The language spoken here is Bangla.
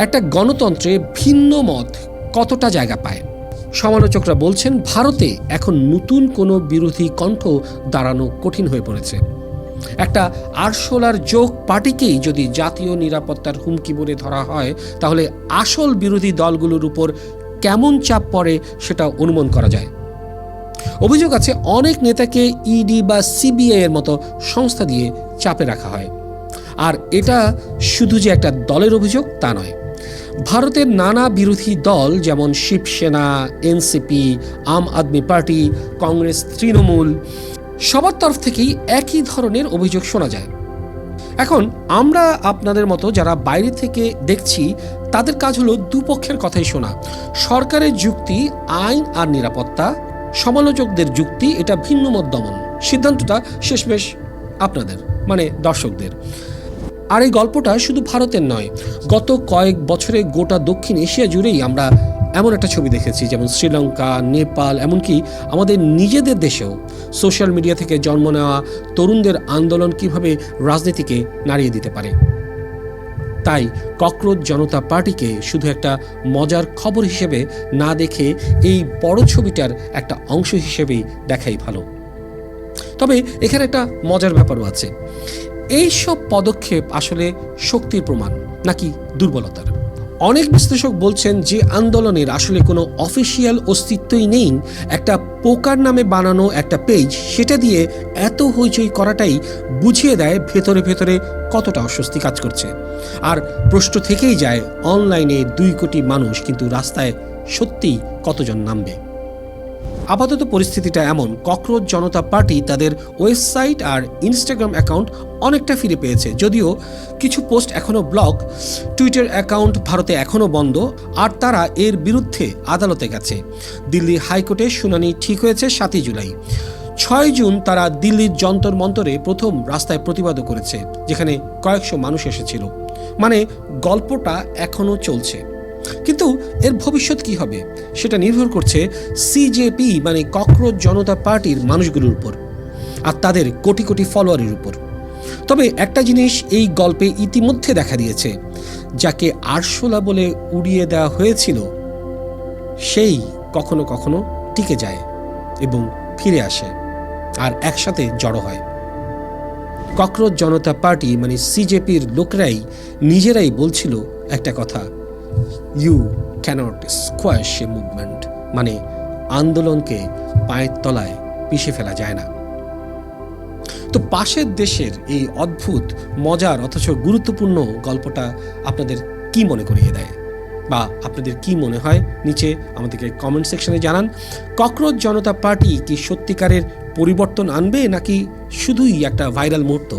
একটা গণতন্ত্রে ভিন্ন মত কতটা জায়গা পায়? সমালোচকরা বলছেন ভারতে এখন নতুন কোনো বিরোধী কণ্ঠ দাঁড়ানো কঠিন হয়ে পড়েছে। একটা আরশোলার যোগ পার্টিকেই যদি জাতীয় নিরাপত্তার হুমকি বলে ধরা হয়, তাহলে আসল বিরোধী দলগুলোর উপর কেমন চাপ পড়ে সেটা অনুমান করা যায়। অভিযোগ আছে অনেক নেতাকে ইডি বা সিবিআই এর মতো সংস্থা দিয়ে চাপে রাখা হয়। আর এটা শুধু যে একটা দলের অভিযোগ তা নয়। ভারতের নানা বিরোধী দল যেমন শিবসেনা, এনসিপি, আম আদমি পার্টি, কংগ্রেস, তৃণমূল সবার তরফ থেকেই একই ধরনের অভিযোগ শোনা যায়। এখন আমরা আপনাদের মতো যারা বাইরে থেকে দেখছি, তাদের কাজ হলো দুপক্ষের কথাই শোনা। সরকারের যুক্তি আইন আর নিরাপত্তা, সমালোচকদের যুক্তি এটা ভিন্ন মত দমন। সিদ্ধান্তটা শেষমেশ আপনাদের, মানে দর্শকদের। আর এই গল্পটা শুধু ভারতের নয়, গত কয়েক বছরে গোটা দক্ষিণ এশিয়া জুড়েই আমরা এমন একটা ছবি দেখেছি, যেমন শ্রীলঙ্কা, নেপাল, এমনকি আমাদের নিজেদের দেশেও সোশ্যাল মিডিয়া থেকে জন্ম নেওয়া তরুণদের আন্দোলন কিভাবে রাজনীতিকে নাড়িয়ে দিতে পারে। তাই ককরোচ জনতা পার্টিকে শুধু একটা মজার খবর হিসেবে না দেখে এই বড় ছবিটার একটা অংশ হিসেবেই দেখাই ভালো। তবে এখানে একটা মজার ব্যাপারও আছে। এই সব পদক্ষেপ আসলে শক্তির প্রমাণ নাকি দুর্বলতার? অনেক বিশ্লেষক বলছেন যে আন্দোলনের আসলে কোনো অফিসিয়াল অস্তিত্বই নেই। একটা পোকার নামে বানানো একটা পেজ, সেটা দিয়ে এত হইচই করাটাই বুঝিয়ে দেয় ভেতরে ভেতরে কতটা অস্বস্তি কাজ করছে। আর প্রশ্ন থেকেই যায়, অনলাইনে 2 কোটি মানুষ, কিন্তু রাস্তায় সত্যিই কতজন নামবে? আপাতত পরিস্থিতিটা এমন, ককরোচ জনতা পার্টি তাদের ওয়েবসাইট আর ইনস্টাগ্রাম অ্যাকাউন্ট অনেকটা ফিরে পেয়েছে, যদিও কিছু পোস্ট এখনও ব্লক। টুইটার অ্যাকাউন্ট ভারতে এখনও বন্ধ, আর তারা এর বিরুদ্ধে আদালতে গেছে। দিল্লি হাইকোর্টে শুনানি ঠিক হয়েছে 7 জুলাই। 6 জুন তারা দিল্লির যন্তর মন্তরে প্রথম রাস্তায় প্রতিবাদও করেছে, যেখানে কয়েকশো মানুষ এসেছিল। মানে গল্পটা এখনও চলছে। কিন্তু এর ভবিষ্যৎ কি হবে সেটা নির্ভর করছে সিজেপি মানে ককরোচ জনতা পার্টির মানুষগুলোর উপর, আর তাদের কোটি কোটি ফলোয়ারের উপর। তবে একটা জিনিস এই গল্পে ইতিমধ্যে দেখা দিয়েছে, যাকে আরশোলা বলে উড়িয়ে দেওয়া হয়েছিল সেই কখনো কখনো টিকে যায় এবং ফিরে আসে আর একসাথে জড়ো হয়। ককরোচ জনতা পার্টি মানে সিজেপির লোকরাই নিজেরাই বলছিল একটা কথা, you can't squash a movement, মানে আন্দোলনকে পায়ের তলায় পিষে ফেলা যায় না। তো পাশের দেশের এই অদ্ভুত মজার অথচ গুরুত্বপূর্ণ গল্পটা আপনাদের কি মনে করিয়ে দেয়, বা আপনাদের কি মনে হয় নিচে আমাদেরকে কমেন্ট সেকশনে জানান। ককরোচ জনতা পার্টি কি সত্যিকারের পরিবর্তন আনবে, নাকি শুধুই একটা ভাইরাল মুহূর্ত?